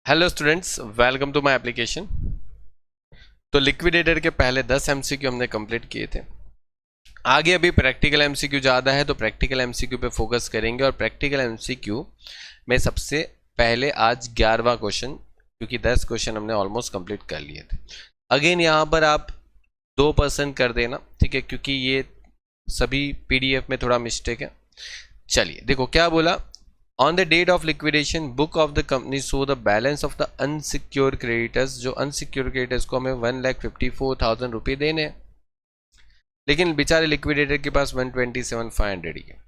Hello students, welcome to my application. तो liquidator के पहले 10 एमसीक्यू हमने कंप्लीट किए थे। आगे अभी प्रैक्टिकल एमसीक्यू ज़्यादा है तो प्रैक्टिकल एमसीक्यू पे फोकस करेंगे। और प्रैक्टिकल एमसीक्यू में सबसे पहले आज 11वां क्वेश्चन, क्योंकि 10 क्वेश्चन हमने ऑलमोस्ट कंप्लीट कर लिए थे। अगेन यहाँ पर आप 2% कर देना, ठीक है, क्योंकि ये सभी पीडीएफ में थोड़ा मिस्टेक है। चलिए देखो क्या बोला। On the date of liquidation, book of the company show the balance of the unsecured creditors। जो unsecured creditors को हमें 1,54,000 रुपये देने हैं, लेकिन बेचारे लिक्विडेटर के पास 127,500 ही है।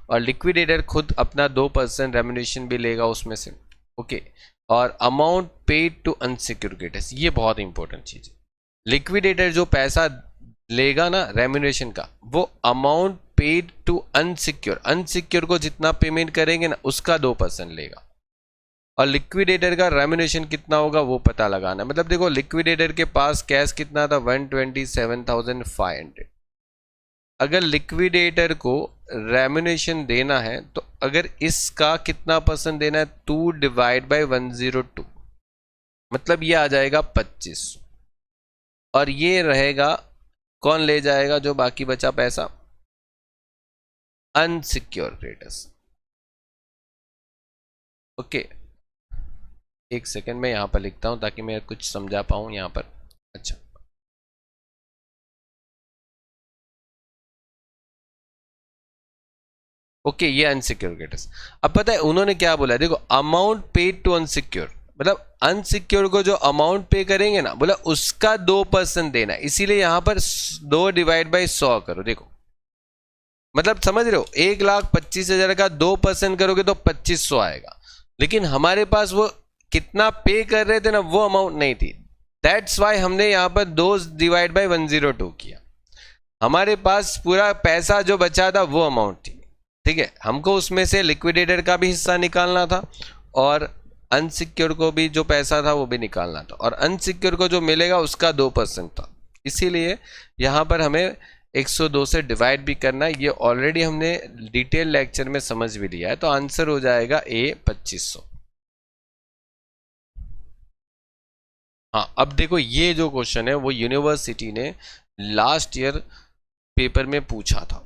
और लिक्विडेटर खुद अपना 2% रेम्युनरेशन भी लेगा उसमें से, ओके। और amount paid to unsecured creditors, ये बहुत इंपॉर्टेंट चीज़ है। लिक्विडेटर जो पैसा लेगा ना रेम्युनरेशन का, वो amount paid to unsecure, unsecure को जितना पेमेंट करेंगे ना उसका 2% लेगा। और लिक्विडेटर का रेम्युनरेशन कितना होगा वो पता लगाना। मतलब देखो, लिक्विडेटर के पास कैश कितना था, 127,500। अगर लिक्विडेटर को रेम्युनरेशन देना है तो अगर इसका कितना परसेंट देना है, 2/102, मतलब ये आ जाएगा 25। और ये रहेगा, कौन ले जाएगा जो बाकी बचा पैसा, अनसिक्योर क्रेडिटर्स, ओके। एक सेकंड में यहां पर लिखता हूं ताकि मैं कुछ समझा पाऊं यहां पर। अच्छा, ओके, ये अनसिक्योर क्रेडिटर्स। अब पता है उन्होंने क्या बोला, देखो, अमाउंट पेड टू अनसिक्योर, मतलब अनसिक्योर को जो अमाउंट पे करेंगे ना, बोला उसका 2% देना है। इसीलिए यहां पर 2/100 करो। देखो मतलब समझ रहे हो, 1,25,000 का 2% करोगे तो 2,500 आएगा। लेकिन हमारे पास वो कितना पे कर रहे थे ना, वो अमाउंट नहीं थी। दैट्स वाई हमने यहाँ पर 2/102 किया। हमारे पास पूरा पैसा जो बचा था वो अमाउंट थी, ठीक है। हमको उसमें से लिक्विडेटर का भी हिस्सा निकालना था और अनसिक्योर को भी जो पैसा था वो भी निकालना था। और अनसिक्योर को जो मिलेगा उसका 2% था। इसीलिए यहाँ पर हमें 102 से डिवाइड भी करना है। ये ऑलरेडी हमने डिटेल लेक्चर में समझ भी लिया है। तो आंसर हो जाएगा ए 2500। हाँ, अब देखो ये जो क्वेश्चन है वो यूनिवर्सिटी ने लास्ट ईयर पेपर में पूछा था।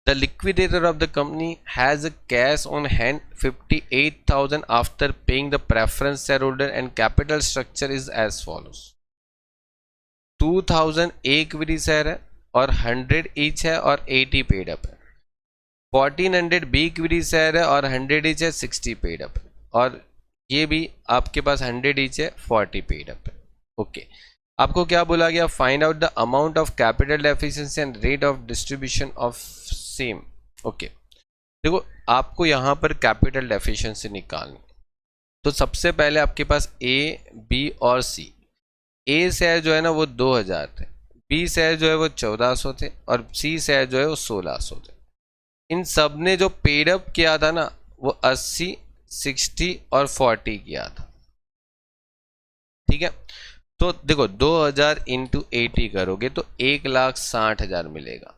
The liquidator of the company has a cash on hand 58,000 after paying the preference share holder and capital structure is as follows. 2,000 equity share है और 100 ईच है और 80 पेड अप है। 1,400 B equity share है और 100 ईच है, 60 paid up है। और ये भी आपके पास 100 ईच है, 40 पेड अप है, ओके। आपको क्या बोला गया, find out the amount of capital deficiency and rate of distribution of same, okay. देखो आपको यहाँ पर कैपिटल डेफिशिएंसी निकालनी। तो सबसे पहले आपके पास ए, बी और सी। ए शेयर जो है ना वो 2,000 थे, बी शेयर जो है वो 1,400 थे और सी शेयर जो है वो 1,600 थे। इन सब ने जो पेड अप किया था ना वो 80, 60 और 40 किया था, ठीक है। तो देखो 2,000 इंटू 80 करोगे तो 1,60,000 मिलेगा।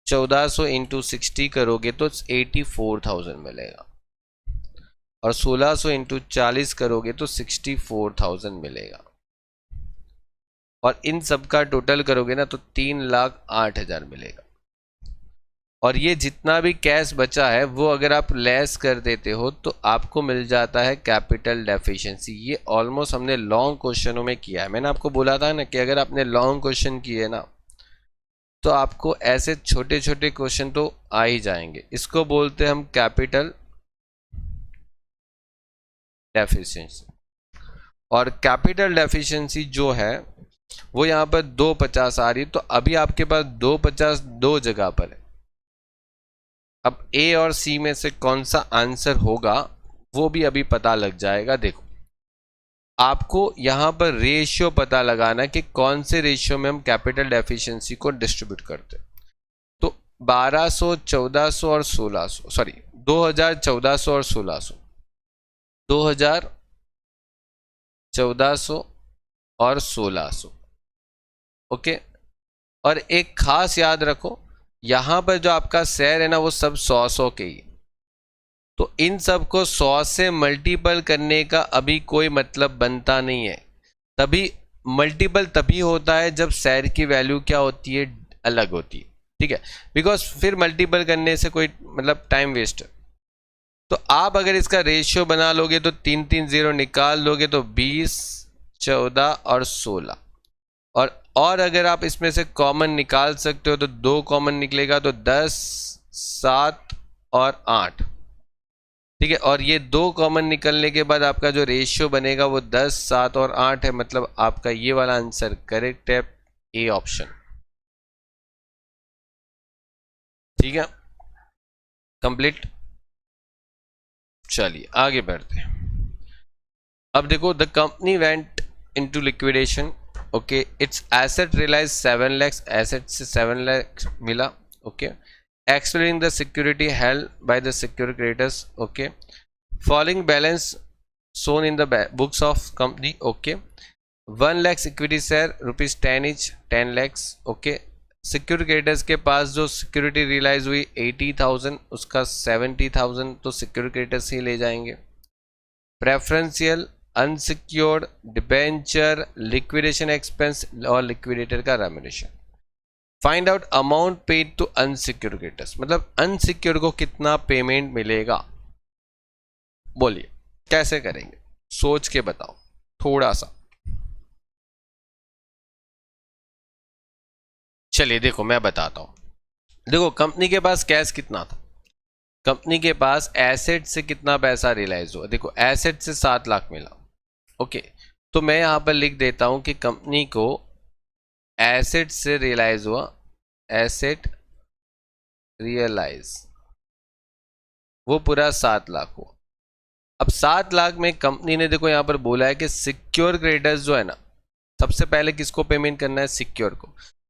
1,400 इंटू 60 करोगे तो 84,000 मिलेगा। और 1,600 इंटू 40 करोगे तो 64,000 मिलेगा। और इन सब का टोटल करोगे ना तो 3,08,000 मिलेगा। और ये जितना भी कैश बचा है वो अगर आप लेस कर देते हो तो आपको मिल जाता है कैपिटल डेफिशिएंसी। ये ऑलमोस्ट हमने लॉन्ग क्वेश्चनों में किया है। मैंने आपको बोला था ना कि अगर आपने लॉन्ग क्वेश्चन किए ना तो आपको ऐसे छोटे छोटे क्वेश्चन तो आ ही जाएंगे। इसको बोलते हैं हम कैपिटल डेफिशिएंसी। और कैपिटल डेफिशिएंसी जो है वो यहाँ पर 250 आ रही है। तो अभी आपके पास 250 दो जगह पर है। अब ए और सी में से कौन सा आंसर होगा वो भी अभी पता लग जाएगा। देखो आपको यहां पर रेशियो पता लगाना कि कौन से रेशियो में हम कैपिटल डेफिशिएंसी को डिस्ट्रीब्यूट करते हैं। तो 1,200, 1,400 और 1,600, सॉरी 2,000, 1,400 और 1,600, 2,000, 1,400 और 1,600, ओके। और एक खास याद रखो, यहां पर जो आपका शेयर है ना वो सब 100-100 के ही। तो इन सब को 100 से मल्टीपल करने का अभी कोई मतलब बनता नहीं है। तभी मल्टीपल तभी होता है जब सैर की वैल्यू क्या होती है, अलग होती है, ठीक है। बिकॉज फिर मल्टीपल करने से कोई मतलब टाइम वेस्ट है। तो आप अगर इसका रेशियो बना लोगे तो 3 0 निकाल लोगे तो 20, 14 और 16, और अगर आप इसमें से कॉमन निकाल सकते हो तो 2 कॉमन निकलेगा तो 10, 7 और 8, ठीक है। और ये 2 कॉमन निकलने के बाद आपका जो रेशियो बनेगा वो 10, 7 और 8 है। मतलब आपका ये वाला आंसर करेक्ट है, ए ऑप्शन, ठीक है। कंप्लीट। चलिए आगे बढ़ते हैं। अब देखो, the company went into liquidation, okay, its asset realise 7 lakhs, asset से 7 lakhs मिला, okay. Explaining the security held by the secure creditors, okay. Following balance shown in the books of company, okay. 1 lakhs इक्विटी शेयर, ₹10 each, 10 lakhs, okay. Secure creditors के पास जो security realise हुई 80,000, उसका 70,000 तो सिक्योर क्रेडिटर्स ही ले जाएंगे। Preferential, unsecured, debenture, liquidation expense और लिक्विडेटर का remuneration. Find out amount paid to unsecure creditors, मतलब अनसिक्योर को कितना पेमेंट मिलेगा। बोलिए कैसे करेंगे, सोच के बताओ थोड़ा सा। चलिए देखो मैं बताता हूं। देखो कंपनी के पास कैश कितना था, कंपनी के पास एसेट से कितना पैसा रियलाइज हुआ। देखो एसेट से 7 लाख मिला, ओके। तो मैं यहां पर लिख देता हूं कि कंपनी को एसेट से रियलाइज हुआ, एसेट रियलाइज वो पूरा 7 लाख हुआ। अब 7 लाख में कंपनी ने देखो यहां पर बोला है कि सिक्योर क्रेडिटर्स जो है ना, सबसे पहले किसको पेमेंट करना है, सिक्योर को।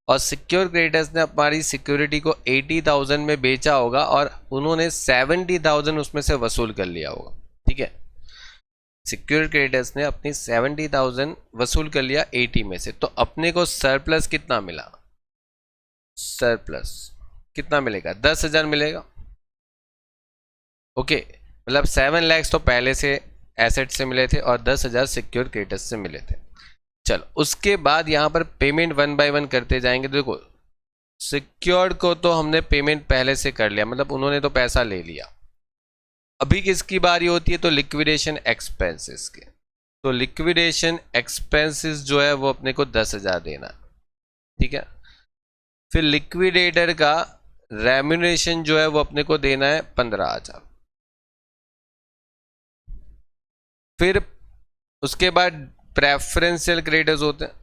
और सिक्योर क्रेडिटर्स ने हमारी सिक्योरिटी को 80,000 में बेचा होगा और उन्होंने 70,000 उसमें से वसूल कर लिया होगा, ठीक है। सिक्योर क्रेडिटर्स ने अपनी 70,000 वसूल कर लिया 80 में से, तो अपने को सरप्लस कितना मिला, सरप्लस कितना मिलेगा, 10,000 मिलेगा, ओके। मतलब 7 lakhs तो पहले से एसेट से मिले थे और 10,000 सिक्योर क्रेडिटर्स से मिले थे। चलो उसके बाद यहाँ पर पेमेंट 1 by 1 करते जाएंगे। देखो सिक्योर्ड को तो हमने पेमेंट पहले से कर लिया, मतलब उन्होंने तो पैसा ले लिया। अभी किसकी बारी होती है, तो लिक्विडेशन एक्सपेंसेस के। तो लिक्विडेशन एक्सपेंसेस जो है वो अपने को 10,000 देना है, ठीक है। फिर लिक्विडेटर का रेम्युनरेशन जो है वो अपने को देना है 15,000। फिर उसके बाद प्रेफरेंशियल क्रेडिटर्स होते हैं,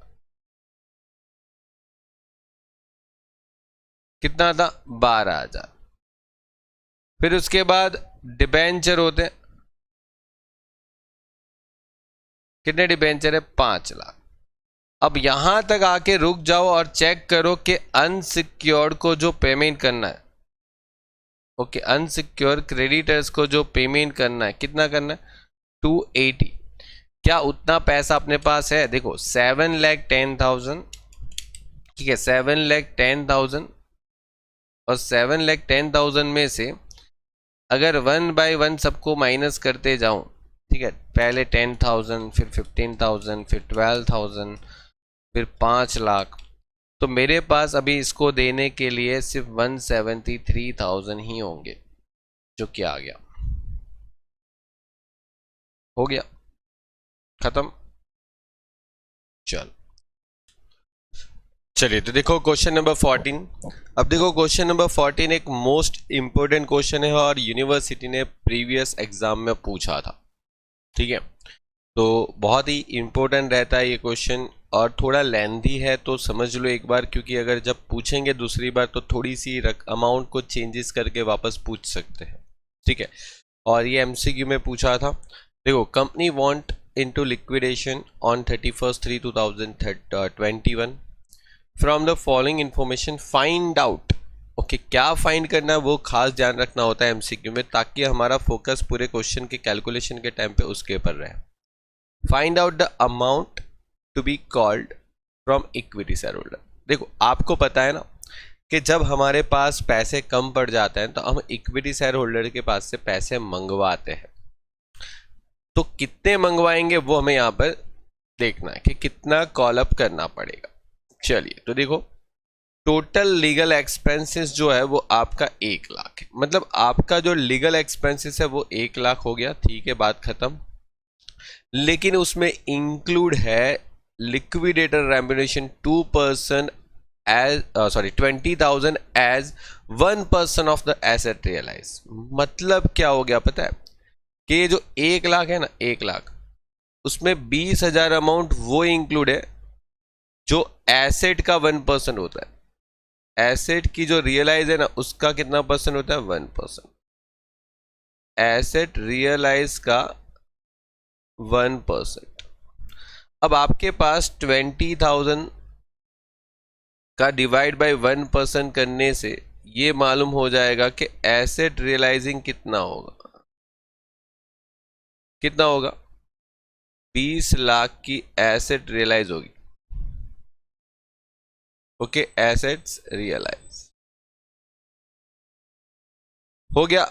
कितना था, 12,000। फिर उसके बाद डिबेंचर होते हैं, कितने डिबेंचर है, 5 लाख। अब यहां तक आके रुक जाओ और चेक करो कि अनसिक्योर्ड को जो पेमेंट करना है, ओके, अनसिक्योर क्रेडिटर्स को जो पेमेंट करना है कितना करना है, 280। क्या उतना पैसा अपने पास है, देखो 7,10,000, ठीक है, 7,10,000 और 7,10,000 में से अगर 1 by 1 सबको माइनस करते जाऊं, ठीक है, पहले 10,000 फिर 15,000 फिर 12,000 फिर 5 लाख, तो मेरे पास अभी इसको देने के लिए सिर्फ 173,000 ही होंगे, जो कि आ गया, हो गया, खत्म। चलो चलिए तो देखो क्वेश्चन नंबर 14। अब देखो क्वेश्चन नंबर 14 एक मोस्ट इंपोर्टेंट क्वेश्चन है और यूनिवर्सिटी ने प्रीवियस एग्जाम में पूछा था, ठीक है। तो बहुत ही इंपॉर्टेंट रहता है ये क्वेश्चन और थोड़ा लेंथी है, तो समझ लो एक बार, क्योंकि अगर जब पूछेंगे दूसरी बार तो थोड़ी सी अमाउंट को चेंजेस करके वापस पूछ सकते हैं, ठीक है। और ये एमसीक्यू में पूछा था। देखो company want into liquidation on 31/3/2021 from the following information find out, okay. क्या फाइंड करना है वो खास ध्यान रखना होता है एमसीक्यू में, ताकि हमारा फोकस पूरे क्वेश्चन के कैलकुलेशन के टाइम पे उसके ऊपर रहे। Find out the amount to be called from equity share holder. देखो आपको पता है ना कि जब हमारे पास पैसे कम पड़ जाते हैं तो हम इक्विटी शेयर होल्डर के पास से पैसे मंगवाते हैं। तो कितने मंगवाएंगे वो हमें यहाँ पर देखना है कि कितना कॉल अप करना पड़ेगा। चलिए तो देखो, टोटल लीगल एक्सपेंसेस जो है वो आपका 1 लाख है। मतलब आपका जो लीगल एक्सपेंसेस है वो 1 लाख हो गया, ठीक है, बात खत्म। लेकिन उसमें इंक्लूड है liquidator remuneration 2% as 20,000 as 1% of the asset realise. मतलब क्या हो गया पता है कि ये जो 1 लाख है ना, 1 लाख, उसमें 20,000 अमाउंट वो इंक्लूड है जो एसेट का 1% होता है। एसेट की जो रियलाइज है ना उसका कितना परसेंट होता है? 1%। एसेट रियलाइज का 1%। अब आपके पास 20,000 का डिवाइड बाय 1% करने से ये मालूम हो जाएगा कि एसेट रियलाइजिंग कितना होगा। कितना होगा? 20 लाख की एसेट रियलाइज होगी। ओके, एसेट्स रियलाइज हो गया।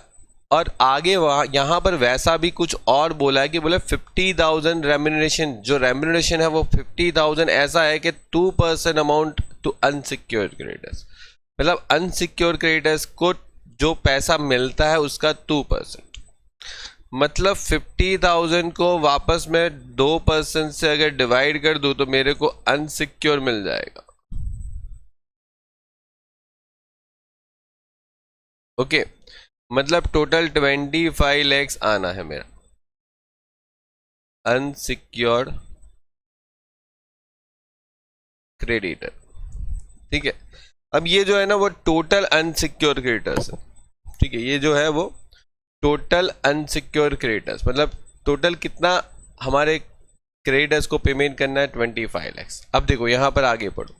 और आगे वहां यहां पर वैसा भी कुछ और बोला है कि बोले 50,000 रेम्युनरेशन, जो रेम्युनरेशन है वो 50,000 ऐसा है कि 2% अमाउंट टू अनसिक्योर्ड क्रेडिटर्स। मतलब अनसिक्योर्ड क्रेडिटर्स को जो पैसा मिलता है उसका 2%। मतलब 50,000 को वापस मैं 2% से अगर डिवाइड कर दूं तो मेरे को अनसिक्योर मिल जाएगा। ओके, मतलब टोटल 25 लैक्स आना है मेरा अनसिक्योर्ड क्रेडिटर। ठीक है, अब ये जो है ना वो टोटल अनसिक्योर्ड क्रेडिटर्स है। ठीक है, ये जो है वो टोटल अनसिक्योर्ड क्रेडिटर्स, मतलब टोटल कितना हमारे क्रेडिटर्स को पेमेंट करना है? 25 लैक्स। अब देखो यहां पर आगे पढ़ो,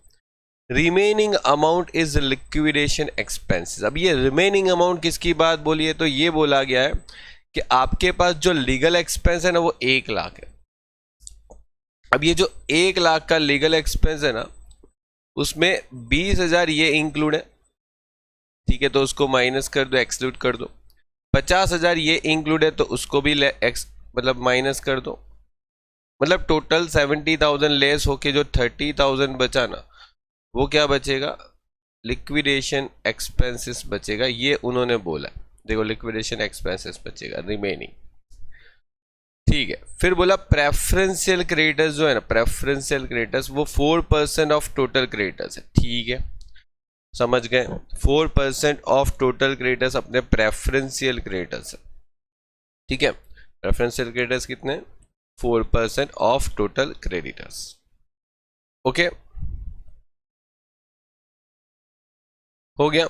remaining amount is liquidation expenses. अब ये रिमेनिंग अमाउंट किसकी बात बोली है? तो ये बोला गया है कि आपके पास जो लीगल एक्सपेंस है ना वो 1 लाख है। अब ये जो 1 लाख का लीगल एक्सपेंस है ना उसमें 20,000 ये इंक्लूड है, ठीक है, तो उसको माइनस कर दो, एक्सक्लूड कर दो। 50,000 ये इंक्लूड है तो उसको भी मतलब माइनस कर दो। मतलब टोटल 70,000 लेस होके जो 30,000 बचा ना वो क्या बचेगा? लिक्विडेशन एक्सपेंसेस बचेगा। ये उन्होंने बोला, देखो लिक्विडेशन एक्सपेंसेस बचेगा रिमेनिंग। ठीक है, फिर बोला प्रेफरेंशियल क्रेडिटर्स जो है ना, प्रेफरेंशियल क्रेडिटर्स वो 4% ऑफ टोटल क्रेडिटर्स है। ठीक है, समझ गए, 4% ऑफ टोटल क्रेडिटर्स अपने प्रेफरेंशियल क्रेडिटर्स है। ठीक है, प्रेफरेंशियल क्रेडिटर्स कितने? 4% ऑफ टोटल क्रेडिटर्स। ओके, हो गया।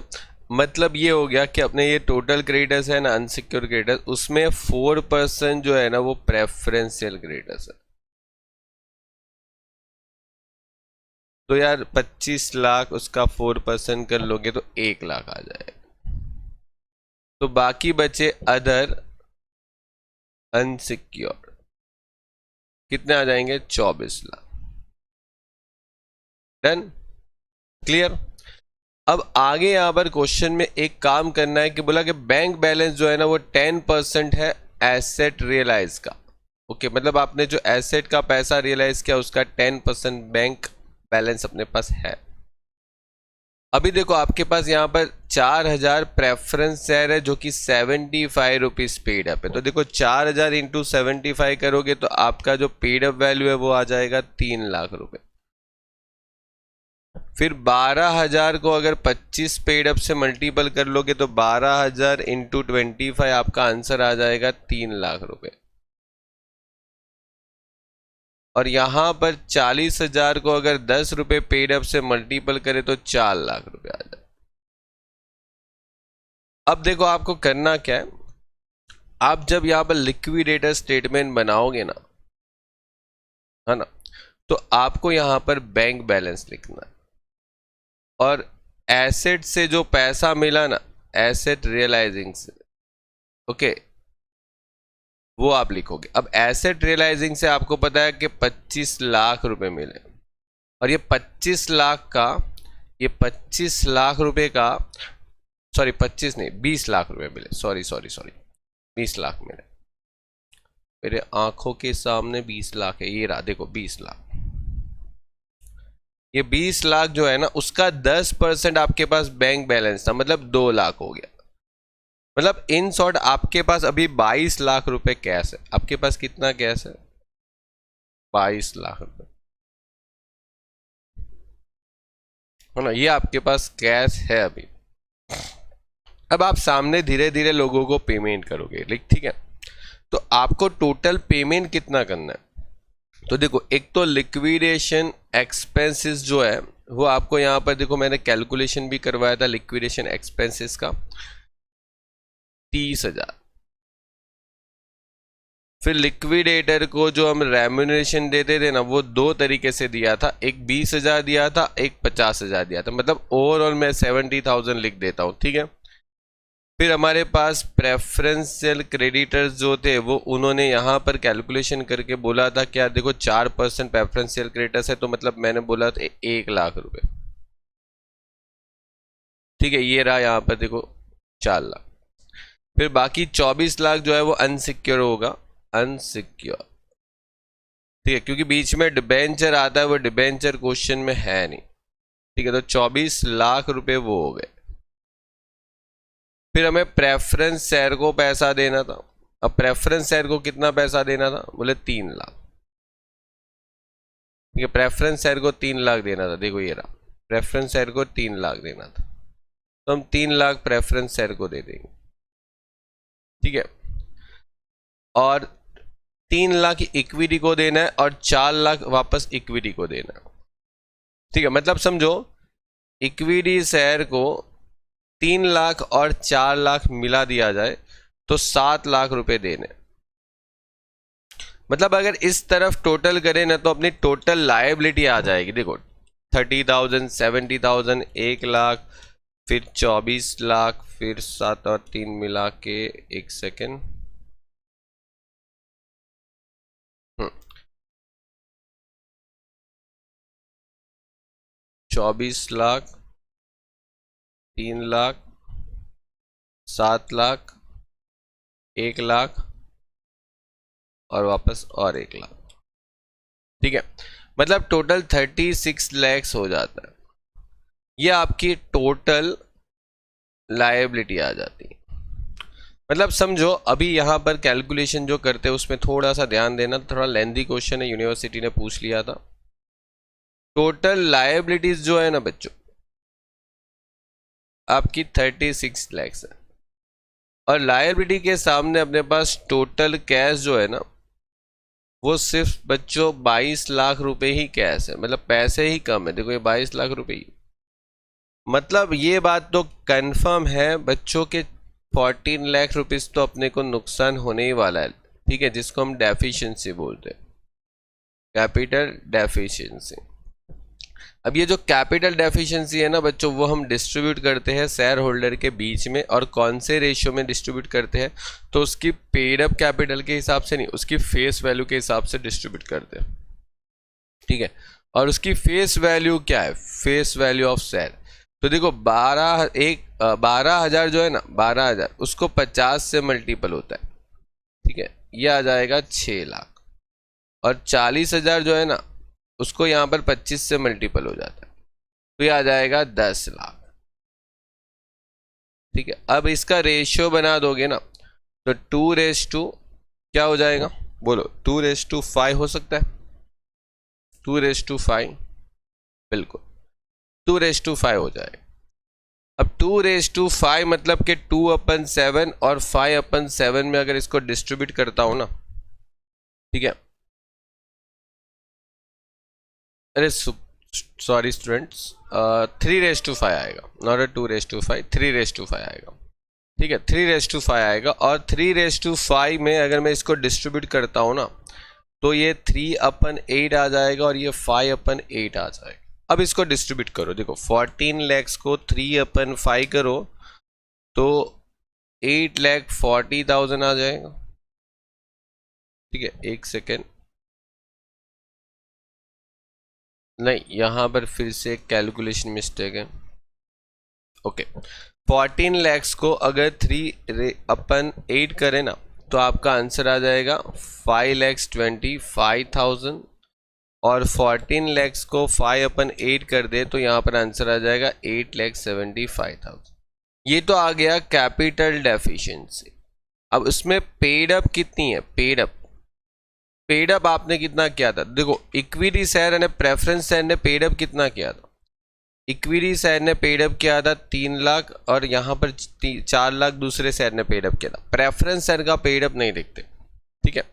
मतलब ये हो गया कि अपने ये टोटल क्रेडिटर्स है ना, अनसिक्योर्ड क्रेडिटर्स, उसमें 4% जो है ना वो प्रेफरेंशियल क्रेडिटर्स है। तो यार 25 लाख उसका 4% कर लोगे तो 1 लाख आ जाएगा। तो बाकी बचे अदर अनसिक्योर्ड, कितने आ जाएंगे? 24 लाख। Done, clear. अब आगे यहां पर क्वेश्चन में एक काम करना है कि बोला कि बैंक बैलेंस जो है ना वो 10% है एसेट रियलाइज का। ओके, मतलब आपने जो एसेट का पैसा रियलाइज किया उसका 10% बैंक बैलेंस अपने पास है। अभी देखो आपके पास यहाँ पर 4,000 प्रेफरेंस शेयर है जो कि 75 रुपीज पेड अप है। तो देखो 4,000 इंटू 75 करोगे तो आपका जो पेड अप वैल्यू है वो आ जाएगा 3 लाख रुपए। फिर 12,000 को अगर 25 पेड अप से मल्टीपल कर लोगे तो 12,000 इंटू 25 आपका आंसर आ जाएगा 3 लाख रुपए। और यहां पर 40,000 को अगर 10 रुपए पेड अप से मल्टीपल करे तो 4 लाख रुपए आ जाए। अब देखो आपको करना क्या है, आप जब यहां पर लिक्विडेटर स्टेटमेंट बनाओगे ना, है ना, तो आपको यहां पर बैंक बैलेंस लिखना है और एसेट से जो पैसा मिला ना, एसेट रियलाइजिंग से, ओके, वो आप लिखोगे। अब एसेट रियलाइजिंग से आपको पता है कि 25 लाख रुपए मिले और ये 25 लाख का ये 25 लाख रुपए का, सॉरी 25 नहीं 20 लाख रुपए मिले, सॉरी सॉरी सॉरी 20 लाख मिले मेरे आंखों के सामने। 20 लाख है, ये रहा देखो 20 लाख। ये 20 लाख जो है ना, उसका 10% आपके पास बैंक बैलेंस था, मतलब 2 लाख हो गया। मतलब इन शॉर्ट आपके पास अभी 22 लाख रुपए कैश है। आपके पास कितना कैश है? 22 लाख रुपए, है ना, ये आपके पास कैश है अभी। अब आप सामने धीरे धीरे लोगों को पेमेंट करोगे, ठीक है। तो आपको टोटल पेमेंट कितना करना है? तो देखो, एक तो लिक्विडेशन एक्सपेंसेस जो है वो आपको यहाँ पर देखो, मैंने कैलकुलेशन भी करवाया था लिक्विडेशन एक्सपेंसेस का, 30,000। फिर लिक्विडेटर को जो हम रेम्यूनरेशन देते थे ना, वो 2 तरीके से दिया था, एक 20,000 दिया था, एक 50,000 दिया था। मतलब ओवरऑल मैं 70,000 लिख देता हूँ, ठीक है। फिर हमारे पास प्रेफरेंशियल क्रेडिटर्स जो थे वो उन्होंने यहाँ पर कैलकुलेशन करके बोला था क्या, देखो 4% प्रेफरेंशियल क्रेडिटर्स है, तो मतलब मैंने बोला था 1 लाख रुपए, ठीक है। ये रहा यहाँ पर देखो 4 लाख। फिर बाकी 24 लाख जो है वो अनसिक्योर होगा, अनसिक्योर, ठीक है, क्योंकि बीच में डिबेंचर आता है, वो डिबेंचर क्वेश्चन में है नहीं, ठीक है। तो 24 लाख रुपए वो हो गए। फिर हमें प्रेफरेंस शेयर को पैसा देना था। अब प्रेफरेंस शेयर को कितना पैसा देना था? बोले 3 लाख, ठीक है। प्रेफरेंस शेयर को 3 लाख देना था, देखो ये रहा, प्रेफरेंस शेयर को 3 लाख देना था, तो हम 3 लाख प्रेफरेंस शेयर को दे देंगे, ठीक है। और 3 लाख इक्विटी को देना है और 4 लाख वापस इक्विटी को देना है, ठीक है। मतलब समझो इक्विटी शेयर को 3 लाख और 4 लाख मिला दिया जाए तो 7 लाख रुपए देने। मतलब अगर इस तरफ टोटल करें ना, तो अपनी टोटल लायबिलिटी आ जाएगी, देखो 30,000, 70,000, 1 लाख, फिर 24 लाख, फिर 7 और 3 मिला के, एक सेकेंड, 24 लाख, 3 लाख, 7 लाख, 1 लाख और वापस और 1 लाख, ठीक है। मतलब टोटल 36 लैक्स हो जाता है। ये आपकी टोटल लायबिलिटी आ जाती है। मतलब समझो अभी यहाँ पर कैलकुलेशन जो करते हैं उसमें थोड़ा सा ध्यान देना, थोड़ा लेंथी क्वेश्चन है, यूनिवर्सिटी ने पूछ लिया था। टोटल लायबिलिटीज जो है ना बच्चों, आपकी 36 लैक्स है, और लायबिलिटी के सामने अपने पास टोटल कैश जो है ना, वो सिर्फ बच्चों 22 लाख रुपए ही कैश है। मतलब पैसे ही कम है, देखो ये 22 लाख रुपए ही। मतलब ये बात तो कंफर्म है बच्चों के 14 लाख रुपीस तो अपने को नुकसान होने ही वाला है, ठीक है, जिसको हम डेफिशिएंसी बोलते हैं, कैपिटल डेफिशिएंसी। अब ये जो कैपिटल डेफिशिएंसी है ना बच्चों, वो हम डिस्ट्रीब्यूट करते हैं शेयर होल्डर के बीच में, और कौन से रेशियो में डिस्ट्रीब्यूट करते हैं? तो उसकी पेड अप कैपिटल के हिसाब से नहीं, उसकी फेस वैल्यू के हिसाब से डिस्ट्रीब्यूट करते हैं, ठीक है। और उसकी फेस वैल्यू क्या है? Face value of share. तो देखो 12,000 जो है ना, 12,000 उसको 50 से मल्टीपल होता है, ठीक है, ये आ जाएगा 6 लाख। और 40,000 जो है ना, उसको यहाँ पर 25 से मल्टीपल हो जाता है, तो ये आ जाएगा 10 लाख, ठीक है। अब इसका रेशियो बना दोगे ना, तो 2:, क्या हो जाएगा बोलो? 2:5 हो सकता है, 2:5, बिल्कुल 2:5 हो जाएगा। अब 2:5 मतलब कि 2/7 और 5/7 में अगर इसको डिस्ट्रीब्यूट करता हूं ना, ठीक है, अरे सॉरी स्टूडेंट्स, 3:5 आएगा, नॉट 2:5, 3:5 आएगा, ठीक है, 3:5 आएगा। और 3:5 में अगर मैं इसको डिस्ट्रीब्यूट करता हूँ ना, तो ये 3/8 आ जाएगा और ये 5/8 आ जाएगा। अब इसको डिस्ट्रीब्यूट करो, देखो 14 लैक्स को 3/5 करो तो 8,40,000 आ जाएगा, ठीक है। एक सेकेंड, नहीं, यहाँ पर फिर से एक कैलकुलेशन मिस्टेक है। ओके, 14 लैक्स को अगर 3/8 करें ना तो आपका आंसर आ जाएगा 5,25,000, और 14 लैक्स को 5/8 कर दे तो यहाँ पर आंसर आ जाएगा 8,75,000। ये तो आ गया कैपिटल डेफिशिएंसी। अब उसमें पेड अप कितनी है? पेड अप आपने कितना किया था? देखो, इक्विटी शेयर और प्रेफरेंस शेयर ने पेड अप कितना किया था? इक्विटी शेयर ने पेड अप किया था 3 लाख, और यहाँ पर 4 लाख दूसरे शेयर ने पेड अप किया था। प्रेफरेंस शेयर का पेड अप नहीं देखते, ठीक है।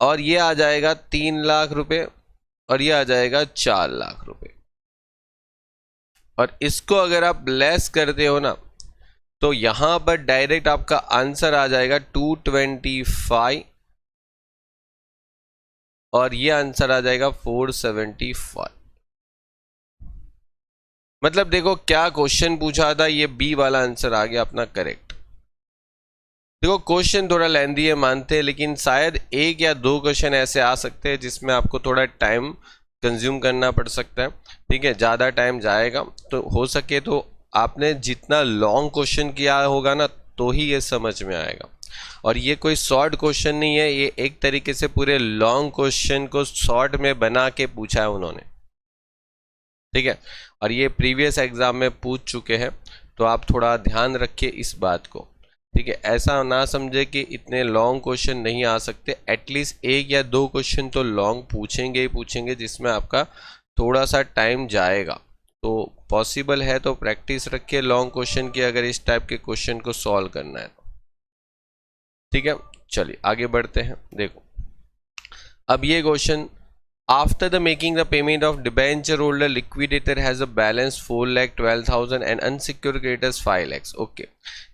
और ये आ जाएगा 3 लाख रुपए, और ये आ जाएगा 4 लाख रुपए। और इसको अगर आप लेस करते हो ना तो यहां पर डायरेक्ट आपका आंसर आ जाएगा 225, और ये आंसर आ जाएगा 475। मतलब देखो क्या क्वेश्चन पूछा था, ये बी वाला आंसर आ गया अपना करेक्ट। देखो क्वेश्चन थोड़ा लेंथी है मानते हैं, लेकिन शायद 1 या 2 क्वेश्चन ऐसे आ सकते हैं जिसमें आपको थोड़ा टाइम कंज्यूम करना पड़ सकता है, ठीक है। ज़्यादा टाइम जाएगा तो हो सके तो आपने जितना लॉन्ग क्वेश्चन किया होगा ना तो ही ये समझ में आएगा। और ये कोई शॉर्ट क्वेश्चन नहीं है, ये एक तरीके से पूरे लॉन्ग क्वेश्चन को शॉर्ट में बना के पूछा है उन्होंने, ठीक है। और ये प्रीवियस एग्जाम में पूछ चुके हैं, तो आप थोड़ा ध्यान रखिए इस बात को, ठीक है। ऐसा ना समझे कि इतने लॉन्ग क्वेश्चन नहीं आ सकते, एटलीस्ट 1 या 2 क्वेश्चन तो लॉन्ग पूछेंगे ही पूछेंगे जिसमें आपका थोड़ा सा टाइम जाएगा। तो पॉसिबल है तो प्रैक्टिस रखिए लॉन्ग क्वेश्चन की, अगर इस टाइप के क्वेश्चन को सॉल्व करना है, ठीक है। चलिए आगे बढ़ते हैं। देखो अब ये question, after the making the payment of debenture holder liquidator has a balance 4,12,000 and unsecured creditors 5 lakh. Okay,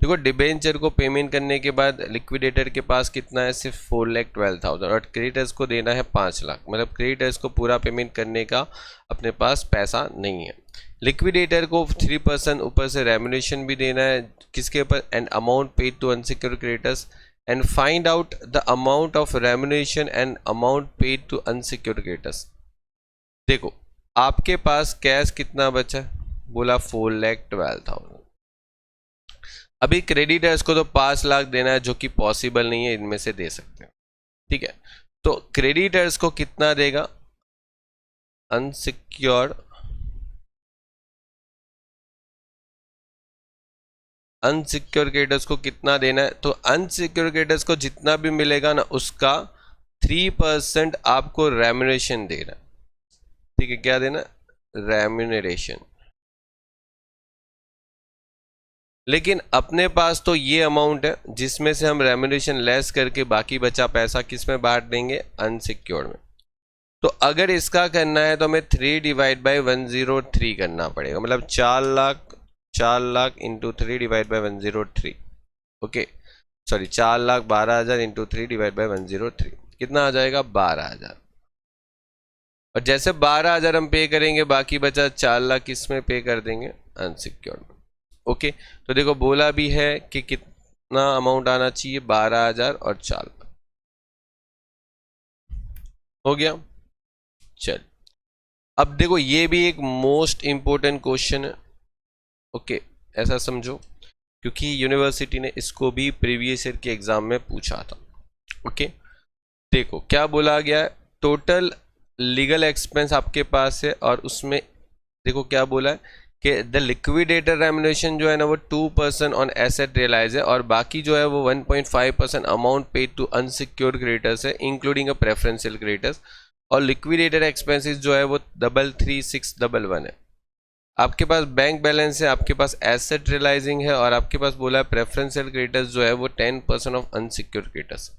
देखो डिबेंचर को पेमेंट करने के बाद लिक्विडेटर के पास कितना है? सिर्फ 4,12,000, और क्रेडिटर्स को देना है 5 लाख। मतलब क्रेडिटर्स को पूरा पेमेंट करने का अपने पास पैसा नहीं है। लिक्विडेटर को 3% ऊपर से रेम्युनरेशन भी देना है, किसके ऊपर? And amount paid to unsecured creditors, and find out the amount of remuneration and amount paid to unsecured creditors। देखो आपके पास कैश कितना बचा? बोला 4,12,000। अभी क्रेडिटर्स को तो 5 लाख देना है, जो कि पॉसिबल नहीं है, इनमें से दे सकते हैं, ठीक है। तो क्रेडिटर्स को कितना देगा? अनसिक्योर्ड क्रेडिटर्स को कितना देना है? तो अनसिक्योर्ड क्रेडिटर्स को जितना भी मिलेगा ना उसका 3% आपको रेम्युनरेशन देना, ठीक है। क्या देना? रेम्युनरेशन। लेकिन अपने पास तो ये अमाउंट है जिसमें से हम रेम्युनरेशन लेस करके बाकी बचा पैसा किस में बांट देंगे? अनसिक्योर्ड में। तो अगर इसका करना है तो हमें 3/103 करना पड़ेगा, मतलब 4 lakh into 3/103। Okay sorry, 4,12,000 into 3/103 कितना आ जाएगा? 12,000। और जैसे 12,000 हम पे करेंगे, बाकी बचा 4 लाख किस में पे कर देंगे? अनसिक्योर्ड में। ओके, तो देखो बोला भी है कि कितना अमाउंट आना चाहिए? 12,000 और 4 लाख। हो गया। चल अब देखो ये भी एक मोस्ट इंपोर्टेंट क्वेश्चन है, ओके ऐसा समझो, क्योंकि यूनिवर्सिटी ने इसको भी प्रीवियस ईयर के एग्जाम में पूछा था। ओके देखो क्या बोला गया है, टोटल लीगल एक्सपेंस आपके पास है, और उसमें देखो क्या बोला है कि द लिक्विडेटर रेम्युनरेशन जो है ना वो 2% ऑन एसेट रियलाइज है, और बाकी जो है वो 1.5% amount paid to unsecured creditors है इंक्लूडिंग अ प्रेफरेंशियल क्रेडिटर्स, और लिक्विडेटर एक्सपेंसेस जो है वो 33,611 है। आपके पास बैंक बैलेंस है, आपके पास एसेट रियलाइजिंग है, और आपके पास बोला है प्रेफरेंशियल क्रेडिटर्स जो है वो 10% ऑफ अनसिक्योर्ड क्रेडिटर्स।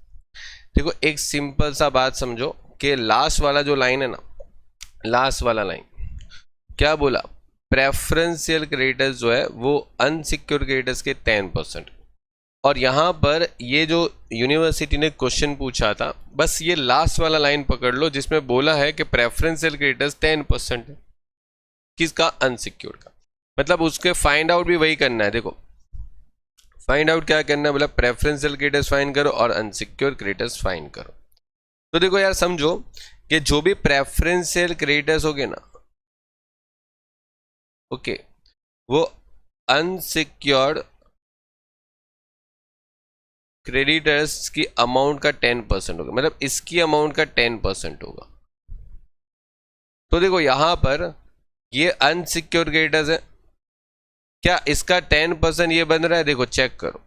देखो एक सिंपल सा बात समझो कि लास्ट वाला जो लाइन है ना, लास्ट वाला लाइन क्या बोला? प्रेफरेंशियल क्रेडिटर्स जो है वो अनसिक्योर्ड क्रेडिटर्स के 10%, और यहाँ पर ये जो यूनिवर्सिटी ने क्वेश्चन पूछा था, बस ये लास्ट वाला लाइन पकड़ लो जिसमें बोला है कि प्रेफरेंशियल क्रेडिटर्स 10% है, किसका? अनसिक्योर्ड का। मतलब उसके फाइंड आउट भी वही करना है। देखो फाइंड आउट क्या करना है, बोला प्रेफरेंशियल क्रेडिटर्स फाइंड करो और अनसिक्योर्ड क्रेडिटर्स फाइंड करो। तो देखो यार समझो कि जो भी प्रेफरेंशियल क्रेडिटर्स होंगे ना, ओके, वो अनसिक्योर्ड क्रेडिटर्स की अमाउंट का 10% होगा, मतलब इसकी अमाउंट का 10% होगा। तो देखो यहां पर ये अनसिक्योर्ड क्रेडिटर्स है, क्या इसका 10% ये बन रहा है? देखो चेक करो,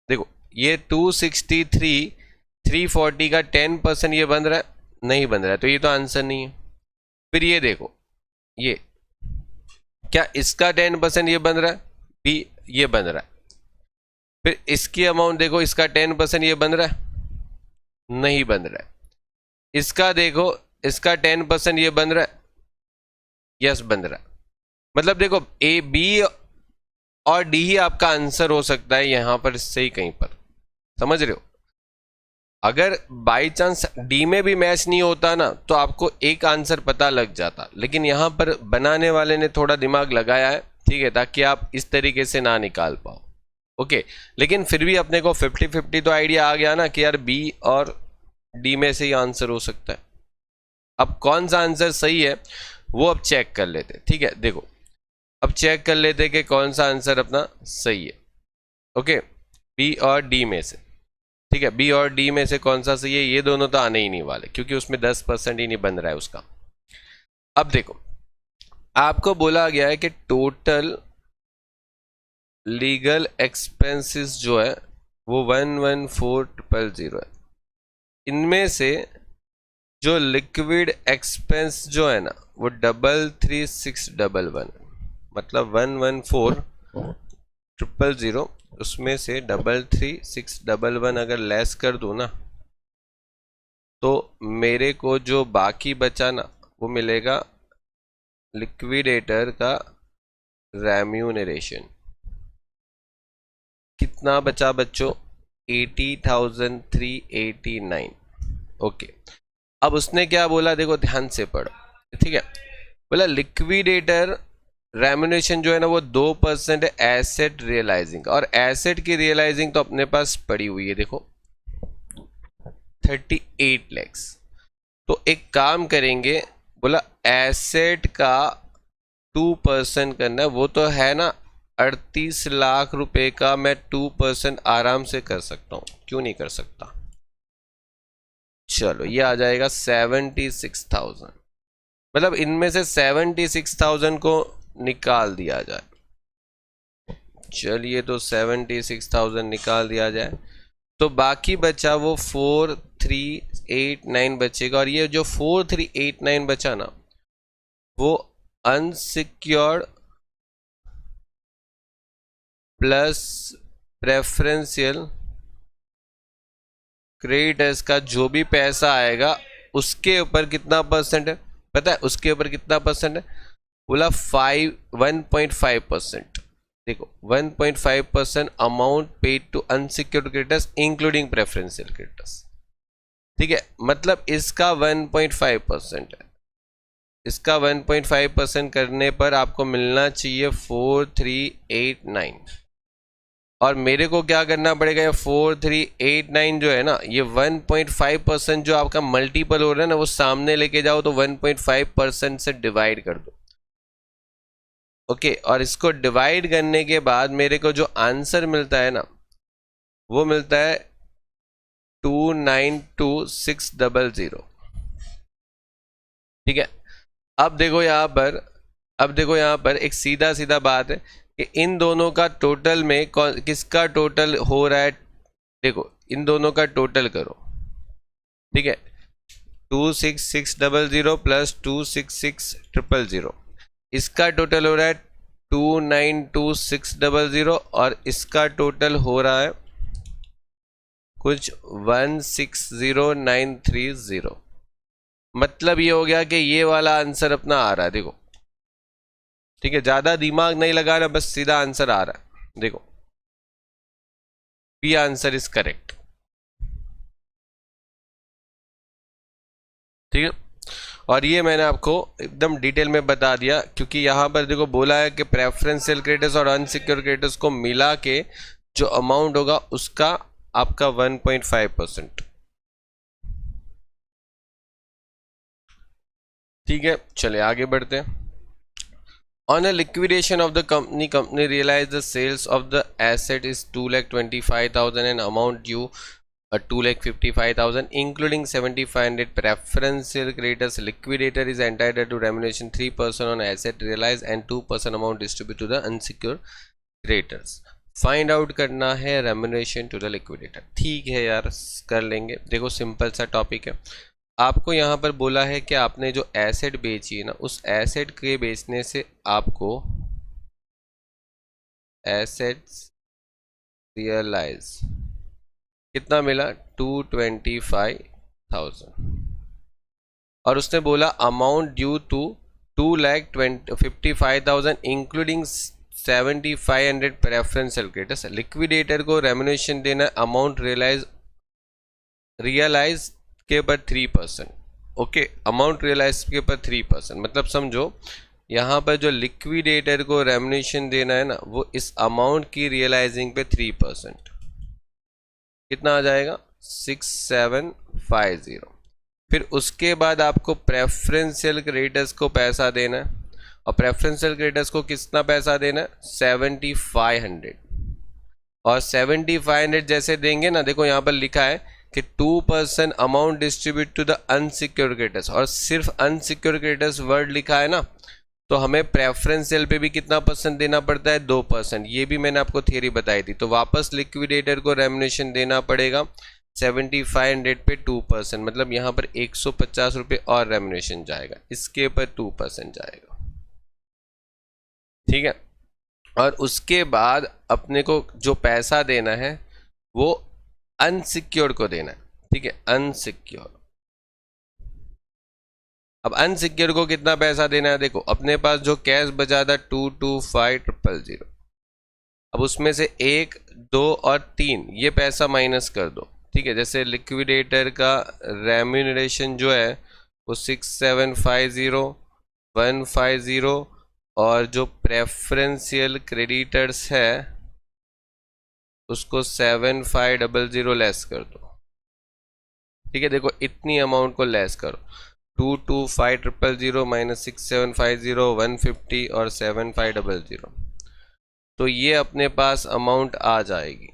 देखो ये 263 340 का 10% ये बन रहा है, नहीं बन रहा है, तो ये तो आंसर नहीं है। फिर ये देखो, ये क्या इसका 10% ये बन रहा है? भी ये बन रहा है। फिर इसकी अमाउंट देखो, इसका 10% ये बन रहा है, नहीं बन रहा है। इसका देखो, इसका 10% ये बन रहा है, यस बन रहा है। मतलब देखो ए बी और डी ही आपका आंसर हो सकता है यहां पर, इससे ही कहीं पर, समझ रहे हो? अगर बाई चांस डी में भी मैच नहीं होता ना, तो आपको एक आंसर पता लग जाता, लेकिन यहां पर बनाने वाले ने थोड़ा दिमाग लगाया है, ठीक है, ताकि आप इस तरीके से ना निकाल पाओ। ओके, लेकिन फिर भी अपने को 50-50 तो आइडिया आ गया ना कि यार बी और डी में से ही आंसर हो सकता है। अब कौन सा आंसर सही है वो अब चेक कर लेते, ठीक है। देखो अब चेक कर लेते कि कौन सा आंसर अपना सही है। ओके, बी और डी में से, ठीक है, बी और डी में से कौन सा सही है? ये दोनों तो आने ही नहीं वाले, क्योंकि उसमें 10% ही नहीं बन रहा है उसका। अब देखो आपको बोला गया है कि टोटल लीगल एक्सपेंसेस जो है वो 114,000 है। इनमें से जो लिक्विड एक्सपेंस जो है ना वो 33,611, मतलब 114,000, उसमें से 33,611 अगर लेस कर दूं ना, तो मेरे को जो बाकी बचा ना वो मिलेगा लिक्विडेटर का रेम्यूनरेशन। कितना बचा बच्चों? 80,389। ओके, अब उसने क्या बोला, देखो ध्यान से पढ़ो, ठीक है। बोला लिक्विडेटर रेम्यूनरेशन जो है ना वो 2% है एसेट रियलाइजिंग, और एसेट की रियलाइजिंग तो अपने पास पड़ी हुई है, देखो 38 लाख। तो एक काम करेंगे, बोला एसेट का 2% करना है, वो तो है ना 38 लाख रुपए का, मैं 2% आराम से कर सकता हूं, क्यों नहीं कर सकता? चलो ये आ जाएगा 76,000, मतलब इनमें से 76,000 को निकाल दिया जाए। चलिए तो 76,000 निकाल दिया जाए, तो बाकी बचा वो 4389 बचेगा, और ये जो 4389 बचा ना वो अनसिक्योर्ड प्लस प्रेफरेंशियल क्रेडिटर्स का जो भी पैसा आएगा उसके ऊपर कितना परसेंट है पता है? उसके ऊपर कितना परसेंट है? बोला 1.5%। देखो 1.5% amount paid to unsecured creditors including preferential creditors, ठीक है। मतलब इसका 1.5% है, इसका 1.5% करने पर आपको मिलना चाहिए 4389, और मेरे को क्या करना पड़ेगा? ये 4389 जो है ना, ये 1.5% जो आपका मल्टीपल हो रहा है ना, वो सामने लेके जाओ तो 1.5% से डिवाइड कर दो। ओके, और इसको डिवाइड करने के बाद मेरे को जो आंसर मिलता है ना वो मिलता है 292,600, ठीक है। अब देखो यहाँ पर एक सीधा सीधा बात है कि इन दोनों का टोटल में किसका टोटल हो रहा है? देखो इन दोनों का टोटल करो, ठीक है। 26600 प्लस 266,000, इसका टोटल हो रहा है 292,600, और इसका टोटल हो रहा है कुछ 160,930। मतलब ये हो गया कि ये वाला आंसर अपना आ रहा है, देखो, ठीक है। ज्यादा दिमाग नहीं लगा रहा, बस सीधा आंसर आ रहा है, देखो बी आंसर इज करेक्ट, ठीक है। और ये मैंने आपको एकदम डिटेल में बता दिया, क्योंकि यहां पर देखो बोला है कि प्रेफरेंशियल क्रेडिटर्स और अनसिक्योर्ड क्रेडिटर्स को मिला के जो अमाउंट होगा उसका आपका 1.5%। ठीक है, चले आगे बढ़ते हैं। On a liquidation of the company realized the sales of the asset is 2,25,000 and amount due 2,55,000 including 7,500 preferential creditors. Liquidator is entitled to remuneration 3% on asset realized and 2% amount distributed to the unsecured creditors. Find out करना है remuneration to the liquidator. ठीक है यार, कर लेंगे। देखो simple सा topic है। आपको यहाँ पर बोला है कि आपने जो एसेट बेची है ना, उस एसेट के बेचने से आपको एसेट्स रियलाइज कितना मिला 225,000 और उसने बोला amount due to 2,55,000 including 7,500 preferential creditors. Liquidator को रेम्यूनरेशन देना अमाउंट रियलाइज के ऊपर 3%। ओके, अमाउंट रियलाइज के ऊपर 3%, मतलब समझो यहाँ पर जो लिक्विडेटर को रेम्यूनरेशन देना है ना, वो इस अमाउंट की रियलाइजिंग पे 3%। कितना आ जाएगा 6,750। फिर उसके बाद आपको प्रेफरेंशियल क्रेडिटर्स को पैसा देना है और प्रेफरेंशियल क्रेडिटर्स को कितना पैसा देना है 7,500। और 7,500 जैसे देंगे ना, देखो यहाँ पर लिखा है कि 2% amount distribute to the unsecured creditors, और सिर्फ अनसिक्योर्ड क्रेडिटर्स वर्ड लिखा है ना, तो हमें प्रेफरेंशियल पे भी कितना परसेंट देना पड़ता है 2%। ये भी मैंने आपको थियरी बताई थी। तो वापस लिक्विडेटर को रेम्यूनरेशन देना पड़ेगा 7,500 पे 2%, मतलब यहाँ पर 150 रुपये और रेम्यूनरेशन जाएगा, इसके ऊपर 2% जाएगा। ठीक है, और उसके बाद अपने को जो पैसा देना है वो अनसिक्योर्ड को देना है। ठीक है, अनसिक्योर्ड। अब अनसिक्योर्ड को कितना पैसा देना है, देखो अपने पास जो कैश बचा था 225,000, अब उसमें से 1, 2 और 3 ये पैसा माइनस कर दो। ठीक है, जैसे लिक्विडेटर का रेम्यूनरेशन जो है वो 6,750 150 और जो प्रेफरेंशियल क्रेडिटर्स है उसको 7,500 लेस कर दो। ठीक है, देखो इतनी अमाउंट को लेस करो, 225,000 माइनस 6,750 150 और 7,500, तो ये अपने पास अमाउंट आ जाएगी।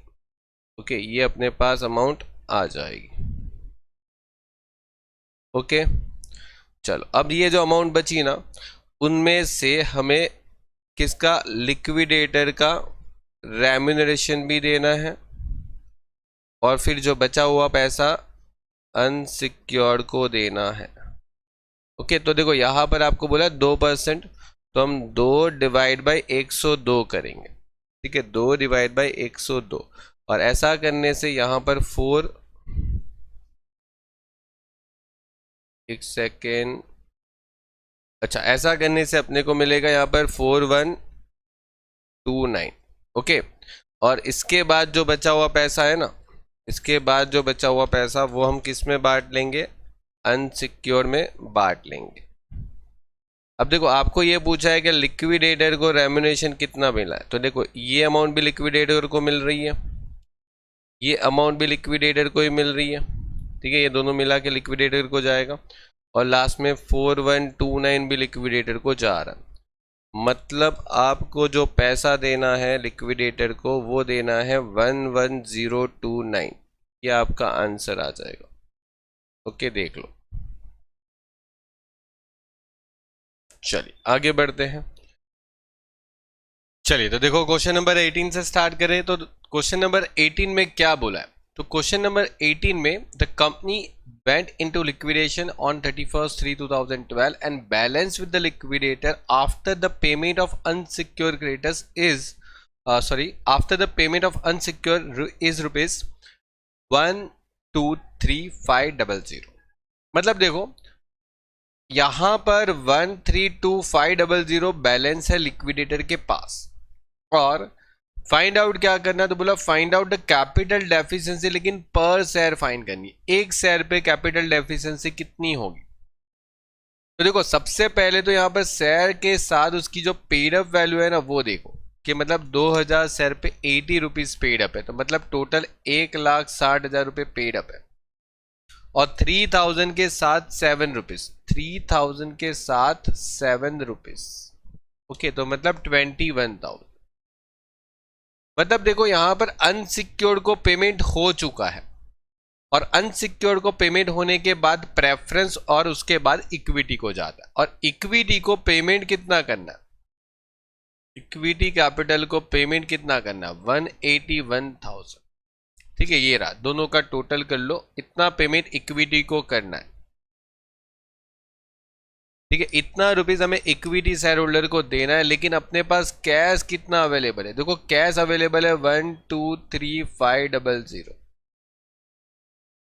ओके, ये अपने पास अमाउंट आ जाएगी। ओके, चलो अब ये जो अमाउंट बची ना, उनमें से हमें किसका लिक्विडेटर का रेम्यूनरेशन भी देना है और फिर जो बचा हुआ पैसा अनसिक्योर्ड को देना है। ओके, तो देखो यहाँ पर आपको बोला 2%, तो हम 2 डिवाइड बाई 102 करेंगे। ठीक है, 2 डिवाइड बाई 102, और ऐसा करने से यहाँ पर 4 एक सेकेंड, अच्छा ऐसा करने से अपने को मिलेगा यहाँ पर 4,129। ओके, और इसके बाद जो बचा हुआ पैसा है ना, इसके बाद जो बचा हुआ पैसा वो हम किस में बांट लेंगे, अनसिक्योर्ड में बांट लेंगे। अब देखो आपको ये पूछा है कि लिक्विडेटर को रेम्यूनरेशन कितना मिला है, तो देखो ये अमाउंट भी लिक्विडेटर को मिल रही है, ये अमाउंट भी लिक्विडेटर को ही मिल रही है। ठीक है, ये दोनों मिला के लिक्विडेटर को जाएगा, और लास्ट में 4,129 भी लिक्विडेटर को जा रहा है। मतलब आपको जो पैसा देना है लिक्विडेटर को वो देना है 11,029। ये आपका आंसर आ जाएगा। ओके, देख लो। चलिए आगे बढ़ते हैं। चलिए तो देखो क्वेश्चन नंबर 18 से स्टार्ट करें। तो क्वेश्चन नंबर 18 में क्या बोला है, तो क्वेश्चन नंबर 18 में the company went into liquidation on 31/3/2012 and balance with the liquidator after the payment of unsecured creditors is after the payment of unsecured is rupees 1,235,000। मतलब देखो यहां पर 1,325,000 बैलेंस है लिक्विडेटर के पास, और फाइंड आउट क्या करना है, तो बोला find out the capital deficiency, लेकिन पर शेयर फाइंड करनी है। एक शेयर पे कैपिटल डेफिशिएंसी कितनी होगी, तो देखो सबसे पहले तो यहाँ पर शेयर के साथ उसकी जो पेड अप वैल्यू है ना वो देखो कि मतलब 2,000 शेयर पे 80 रुपीज पेड अप है, तो मतलब टोटल 1,60,000 रुपये पेड अप है। और 3000 के साथ 7 रुपीज, 3000 के साथ 7 रुपीज। ओके, तो मतलब 21,000। मतलब देखो यहां पर अनसिक्योर्ड को पेमेंट हो चुका है, और अनसिक्योर्ड को पेमेंट होने के बाद प्रेफरेंस और उसके बाद इक्विटी को जाता है। और इक्विटी को पेमेंट कितना करना है, इक्विटी कैपिटल को पेमेंट कितना करना है, 181,000। ठीक है, ये रहा, दोनों का टोटल कर लो, इतना पेमेंट इक्विटी को करना है। ठीक है, इतना रुपीज हमें इक्विटी शेयर होल्डर को देना है, लेकिन अपने पास कैश कितना अवेलेबल है, देखो कैश अवेलेबल है 123,500,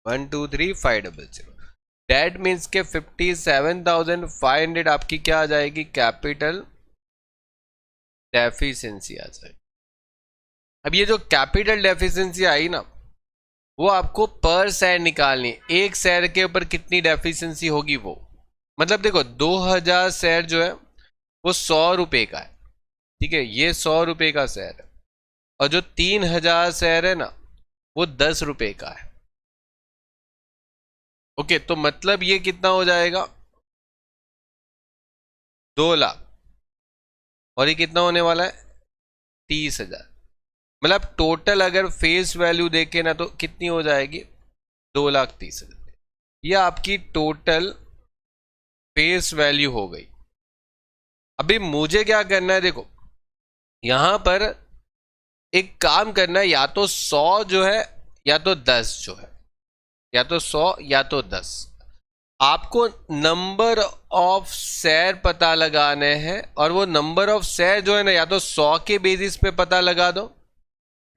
123,500। डेट मीन्स के 57,500 आपकी क्या आ जाएगी, कैपिटल डेफिशिएंसी आ जाएगी। अब ये जो कैपिटल डेफिशिएंसी आई ना, वो आपको पर शेयर निकालनी है, एक शेयर के ऊपर कितनी डेफिशिएंसी होगी वो। मतलब देखो 2000 शेयर जो है वो 100 रुपए का है। ठीक है, ये 100 रुपए का शेयर है, और जो 3000 शेयर है ना वो 10 रुपए का है। ओके, तो मतलब ये कितना हो जाएगा, 2 लाख, और ये कितना होने वाला है, 30,000। मतलब टोटल अगर फेस वैल्यू देखे ना तो कितनी हो जाएगी, 2,30,000। ये आपकी टोटल फेस वैल्यू हो गई। अभी मुझे क्या करना है, देखो यहां पर एक काम करना है, या तो 100 जो है या तो 10 जो है, या तो 100 या तो 10। आपको नंबर ऑफ शेयर पता लगाने हैं, और वो नंबर ऑफ शेयर जो है ना या तो 100 के बेसिस पे पता लगा दो।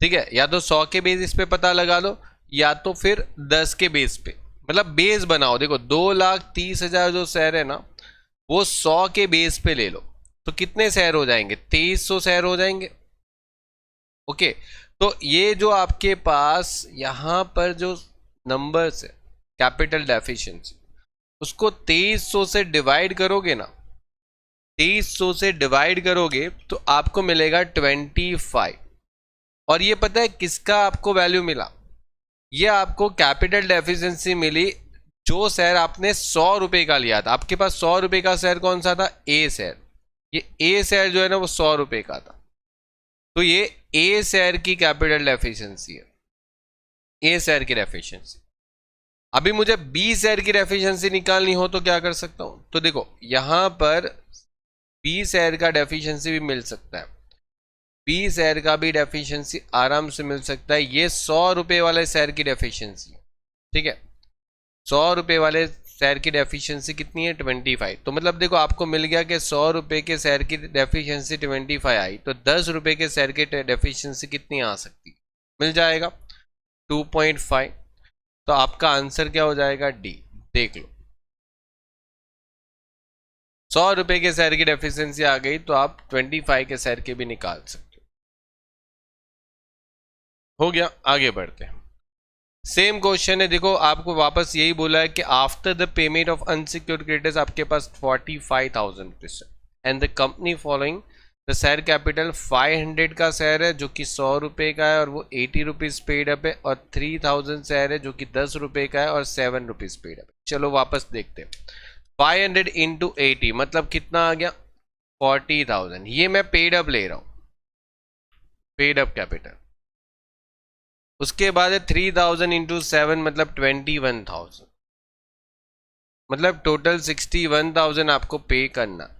ठीक है, या तो 100 के बेसिस पे पता लगा दो, या तो फिर 10 के बेस पे, मतलब बेस बनाओ। देखो 2,30,000 जो शेयर है ना वो 100 के बेस पे ले लो, तो कितने शेयर हो जाएंगे, 2300 शेयर हो जाएंगे। ओके, तो ये जो आपके पास यहां पर जो नंबर्स है कैपिटल डेफिशिएंसी, उसको 2300 से डिवाइड करोगे ना, 2300 से डिवाइड करोगे तो आपको मिलेगा 25। और ये पता है किसका आपको वैल्यू मिला, ये आपको कैपिटल डेफिशिएंसी मिली जो शेयर आपने 100 रुपए का लिया था। आपके पास 100 रुपए का शेयर कौन सा था, ए शेयर। ये ए शेयर जो है ना वो 100 रुपए का था, तो ये ए शेयर की कैपिटल डेफिशिएंसी है, ए शेयर की डेफिशिएंसी। अभी मुझे बी शेयर की डेफिशिएंसी निकालनी हो तो क्या कर सकता हूं, तो देखो यहां पर बी शेयर का डेफिशिएंसी भी मिल सकता है, बी शेयर का भी डेफिशिएंसी आराम से मिल सकता है। ये 100 रुपए वाले शेयर की डेफिशिएंसी, ठीक है, 100 रुपए वाले शेयर की डेफिशिएंसी कितनी है, 25। तो मतलब देखो आपको मिल गया कि 100 रुपए के शेयर की डेफिशिएंसी 25 आई, तो 10 रुपए के शेयर की डेफिशिएंसी कितनी आ सकती है, मिल जाएगा 2.5। तो आपका आंसर क्या हो जाएगा, डी। देख लो 100 रुपए के शेयर की डेफिशिएंसी आ गई, तो आप 25 के शेयर के भी निकाल सकते हो गया। आगे बढ़ते हैं, सेम क्वेश्चन है। देखो आपको वापस यही बोला है कि after the payment of unsecured creditors आपके पास 45,000 रुपीज है, and the company following the share capital 500 का शेयर है जो कि 100 रुपए का है और वो 80 रुपीज पेड अप है, और 3000 शेयर है जो कि 10 रुपए का है और 7 रुपीज पेड अप है। चलो वापस देखते हैं, 500 इंटू 80 मतलब कितना आ गया, 40,000। ये मैं पेड अप ले रहा हूं, पेड अप कैपिटल। उसके बाद है 3000 इंटू 7 मतलब 21,000, मतलब टोटल 61,000 आपको पे करना।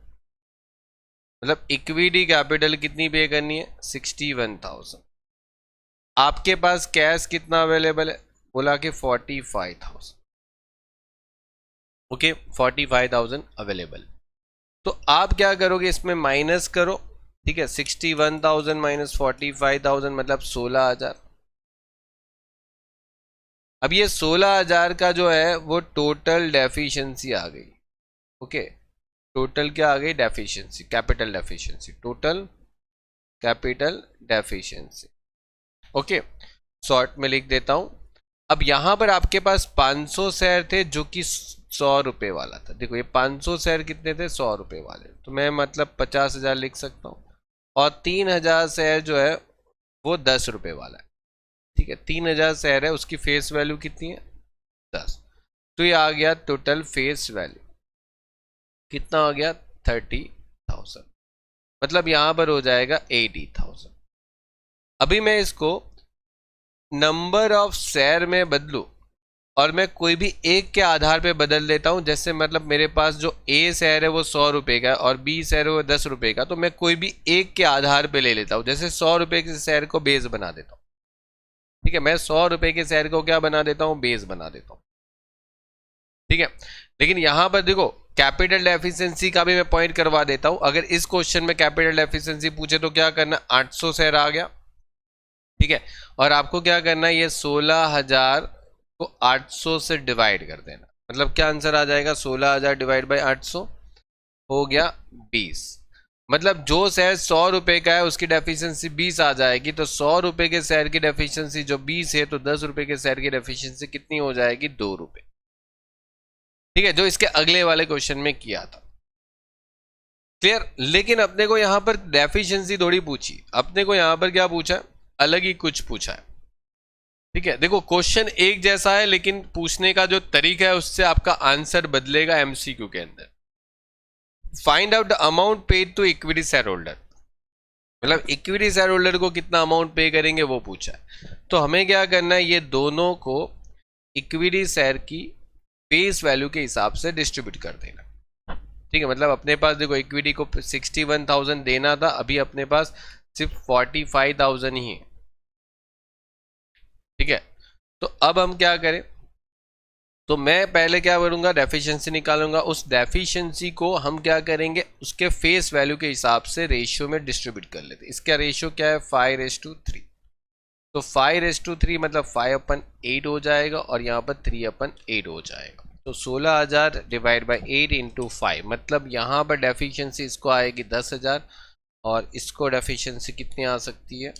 मतलब इक्विटी कैपिटल कितनी पे करनी है, 61,000। आपके पास कैश कितना अवेलेबल है, बोला कि 45,000। Okay, 45,000 available. तो आप क्या करोगे, इसमें माइनस करो। ठीक है, 61,000 माइनस 45,000 मतलब 16,000। अब ये 16,000 का जो है वो टोटल डेफिशिएंसी आ गई। ओके, टोटल क्या आ गई, deficiency, capital deficiency, total capital deficiency. Okay, short में लिख देता हूं। अब यहां पर आपके पास 500 शेयर थे जो कि 100 रुपए वाला था। देखो ये 500 शेयर कितने थे, 100 रुपए वाले, तो मैं मतलब 50,000 लिख सकता हूं। और 3000 शेयर जो है वो 10 रुपए वाला है। ठीक है, 3000 शेयर है, उसकी फेस वैल्यू कितनी है, 10। तो ये आ गया टोटल फेस वैल्यू कितना हो गया 30,000, मतलब यहां पर हो जाएगा 80,000। अभी मैं इसको नंबर ऑफ शेयर में बदलू और मैं कोई भी एक के आधार पे बदल देता हूं, जैसे मतलब मेरे पास जो ए शेयर है वो 100 रुपए का और बी शेयर है वो 10 रुपए का, तो मैं कोई भी एक के आधार पे ले लेता हूं, जैसे 100 रुपए के शेयर को बेस बना देता हूं। ठीक है, मैं 100 रुपए के शेयर को क्या बना देता हूं, बेस बना देता हूं। ठीक है, लेकिन यहां पर देखो कैपिटल एफिशिएंसी का भी मैं पॉइंट करवा देता हूं। अगर इस क्वेश्चन में कैपिटल एफिशिएंसी पूछे तो क्या करना, 800 शेयर आ गया। ठीक है, और आपको क्या करना है, ये 16,000 को 800 से डिवाइड कर देना, मतलब क्या आंसर आ जाएगा, 16,000 डिवाइड बाई 800 हो गया 20। मतलब जो शेयर 100 रुपए का है उसकी डेफिशिएंसी 20 आ जाएगी, तो 100 रुपए के शेयर की डेफिशिएंसी जो 20 है, तो 10 रुपए के शेयर की डेफिशिएंसी कितनी हो जाएगी, 2 रुपए। ठीक है, जो इसके अगले वाले क्वेश्चन में किया था। क्लियर, लेकिन अपने को यहां पर डेफिशिएंसी थोड़ी पूछी, अपने को यहां पर क्या पूछा, अलग ही कुछ पूछा है। ठीक है, देखो क्वेश्चन एक जैसा है लेकिन पूछने का जो तरीका है उससे आपका आंसर बदलेगा एमसीक्यू के अंदर। Find out the amount paid to equity share holder, मतलब इक्विटी शेयर होल्डर को कितना अमाउंट पे करेंगे वो पूछा है। तो हमें क्या करना है, ये दोनों को इक्विटी शेयर की फेस वैल्यू के हिसाब से डिस्ट्रीब्यूट कर देना। ठीक है, मतलब अपने पास देखो इक्विटी को 61,000 देना था, अभी अपने पास सिर्फ 45,000 ही है। ठीक है, तो अब हम क्या करें, तो मैं पहले क्या करूंगा, डेफिशिएंसी निकालूंगा, उस डेफिशिएंसी को हम क्या करेंगे, उसके फेस वैल्यू के हिसाब से रेशियो में डिस्ट्रीब्यूट कर लेते हैं। इसका रेशियो क्या है, 5:3। तो 5:3 मतलब 5/8 हो जाएगा और यहाँ पर 3/8 हो जाएगा। तो 16,000 डिवाइड बाई 8 इंटू 5, मतलब यहाँ पर डेफिशिएंसी इसको आएगी 10,000 और इसको डेफिशिएंसी कितनी आ सकती है,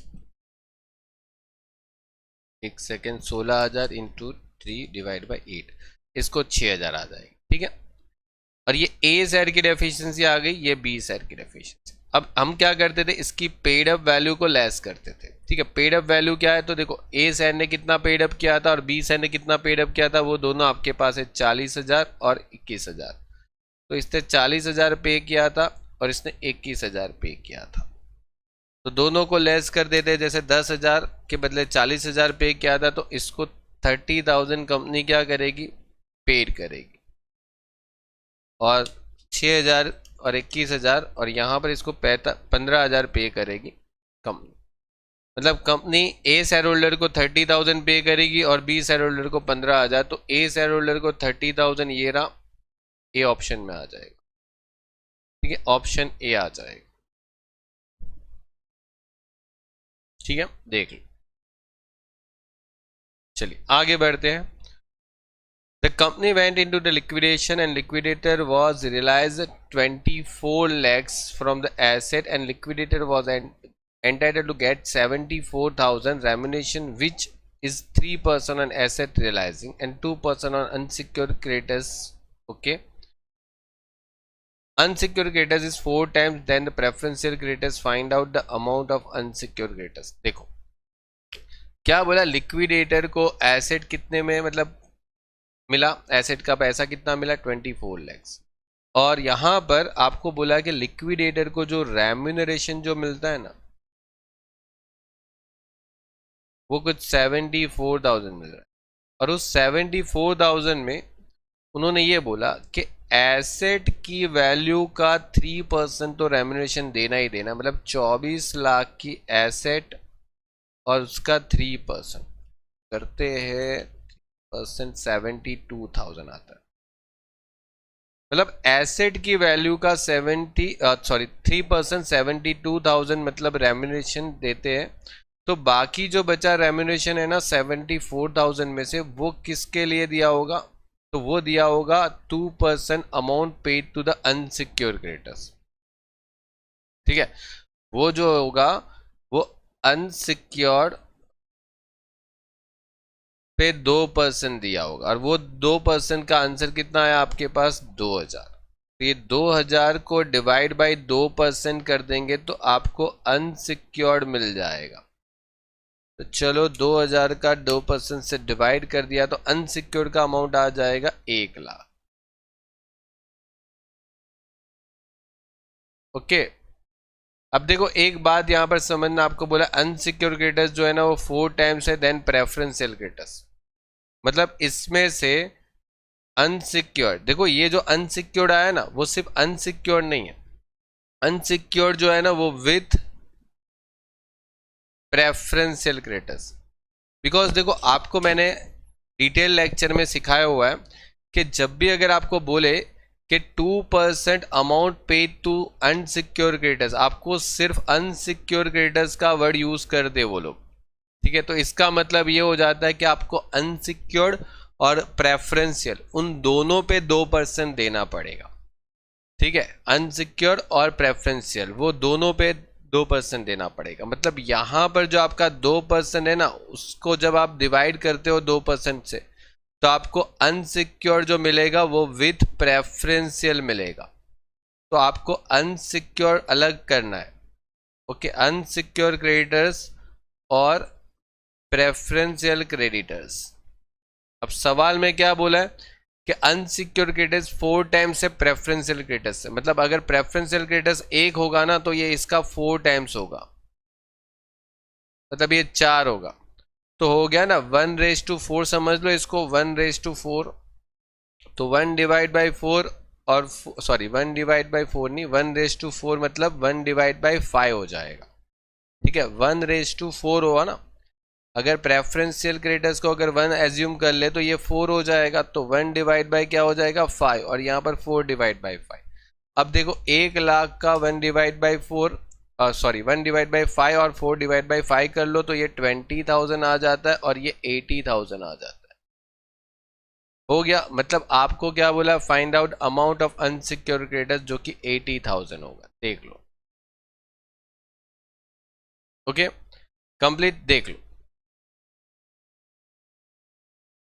एक सेकेंड, 16,000 इंटू 3 डिवाइड बाई 8, इसको 6,000 आ जाएगी। ठीक है, और ये ए शेयर की डेफिशिएंसी आ गई, ये बी शेयर की डेफिशिएंसी। अब हम क्या करते थे, इसकी पेड अप वैल्यू को लेस करते थे। ठीक है, पेड अप वैल्यू क्या है, तो देखो ए शेयर ने कितना पेड अप किया था और बी शेयर ने कितना पेड अप किया था, वो दोनों आपके पास है 40,000 और 21,000। तो इसने 40,000 पे किया था और इसने 21,000 पे किया था, तो दोनों को लेस कर देते, जैसे 10,000 के बदले 40,000 पे किया था, तो इसको 30,000 कंपनी क्या करेगी, पेड करेगी, और 6,000 और 21,000 और यहाँ पर इसको 15,000 पे करेगी कंपनी। मतलब कंपनी ए शेयर होल्डर को 30,000 पे करेगी और बी शेयर होल्डर को 15,000, तो ए शेयर होल्डर को 30,000 ये रहा, ए ऑप्शन में आ जाएगा। ठीक है, ऑप्शन ए आ जाएगा। ठीक है, देख लो, चलिए आगे बढ़ते हैं। The company went into the liquidation and liquidator was realized 24 lakhs from the asset and liquidator was entitled to get 74,000 remuneration, which is 3% on asset realizing and 2% on unsecured creditors. Okay, unsecured creditors is 4 times then the preferential creditors. Find out the amount of unsecured creditors. देखो क्या बोला, liquidator को asset कितने में मतलब मिला, asset का पैसा कितना मिला, 24 लैक्स, और यहां पर आपको बोला कि लिक्विडेटर को जो रेम्यूनरेशन जो मिलता है ना, वो कुछ 74,000 मिल रहा है, और उस 74,000 में उन्होंने ये बोला कि एसेट की वैल्यू का 3% तो रेम्यूनरेशन देना ही देना, मतलब 24 लाख की एसेट और उसका 3% करते हैं 72,000 आता है। मतलब एसेट की वैल्यू का 3% 72,000 मतलब रेम्यूनरेशन देते हैं। तो बाकी जो बचा रेम्यूनरेशन है ना 74,000 में से, वो किसके लिए दिया होगा, तो वो दिया होगा 2% amount paid to the unsecured creditors. ठीक है, वो जो होगा वो अनसिक्योर्ड पे 2% दिया होगा, और वो 2% का आंसर कितना है आपके पास, 2,000। तो ये 2,000 को डिवाइड बाई 2% कर देंगे तो आपको अनसिक्योर्ड मिल जाएगा। तो चलो 2000 का 2% से डिवाइड कर दिया तो अनसिक्योर्ड का अमाउंट आ जाएगा 1 लाख। ओके, अब देखो एक बात यहां पर समझना, आपको बोला अनसिक्योर्ड क्रेडिटर्स जो है ना वो 4 टाइम्स है देन प्रेफरेंशियल क्रेडिटर्स, मतलब इसमें से अनसिक्योर्ड, देखो ये जो अनसिक्योर्ड आया ना वो सिर्फ अनसिक्योर्ड नहीं है, अनसिक्योर्ड जो है ना वो विथ प्रेफरेंशियल क्रेडिटर्स। बिकॉज देखो आपको मैंने डिटेल लेक्चर में सिखाया हुआ है कि जब भी अगर आपको बोले कि 2% amount paid to unsecure creditors, आपको सिर्फ अनसिक्योर क्रेडिटर्स का वर्ड यूज कर दे वो लोग, ठीक है, तो इसका मतलब ये हो जाता है कि आपको अनसिक्योर्ड और प्रेफरेंशियल उन दोनों पे 2% देना पड़ेगा, ठीक है, अनसिक्योर्ड और प्रेफरेंशियल वो दोनों पे 2% देना पड़ेगा। मतलब यहां पर जो आपका 2% है ना उसको जब आप डिवाइड करते हो 2% से तो आपको अनसिक्योर जो मिलेगा वो विथ प्रेफरेंशियल मिलेगा, तो आपको अनसिक्योर अलग करना है। ओके, अनसिक्योर क्रेडिटर्स और प्रेफरेंशियल क्रेडिटर्स। अब सवाल में क्या बोला है कि अनसिक्योर क्रेडिटर्स 4 टाइम्स है प्रेफरेंशियल क्रेडिटर्स से, मतलब अगर प्रेफरेंशियल क्रेडिटर्स 1 होगा ना तो ये इसका 4 टाइम्स होगा, मतलब ये 4 होगा, तो हो गया ना 1:4, समझ लो इसको 1:4, तो 1 डिवाइड बाई 4 और सॉरी 1 डिवाइड बाई 4 नहीं, 1:4 मतलब 1 डिवाइड बाई 5 हो जाएगा, ठीक है, 1:4 होगा ना, अगर प्रेफरेंशियल क्रेडिटर्स को अगर 1 एज्यूम कर ले तो ये 4 हो जाएगा, तो 1 डिवाइड बाई क्या हो जाएगा 5 और यहाँ पर 4 डिवाइड बाई 5। अब देखो 1 लाख का 1 divide by 4 sorry 1 divide by 5 और 4 डिवाइड बाई 5 कर लो तो ये 20,000 आ जाता है और ये 80,000 आ जाता है। हो गया, मतलब आपको क्या बोला, find out amount of unsecure creditors जो कि 80,000 होगा, देख लो। ओके कंप्लीट, देख लो।